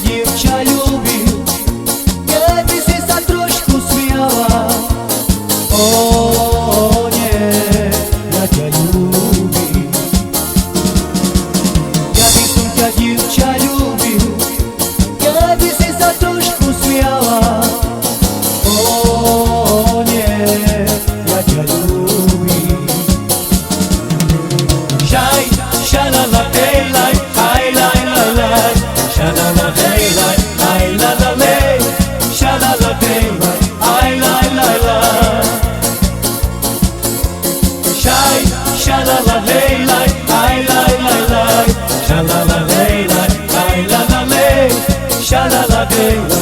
дівча любив, я би си са трошку сміяла. О, не, я тя любив. Я би сум тя дівча любив, я би си са трошку сміяла. О, не, я тя любив. Шай, ша-ла-ла, ей-лай, ай-лай-лай-лай. Sha-la-la, hey-lay, ay-la-la-lay. Sha-la-la, hey-lay, ay-lay-lay-lay. Shay, sha-la-la, hey-lay, ay-lay-lay-lay. Sha-la-la, hey-lay, ay-la-la-lay. Sha-la-la, hey-lay.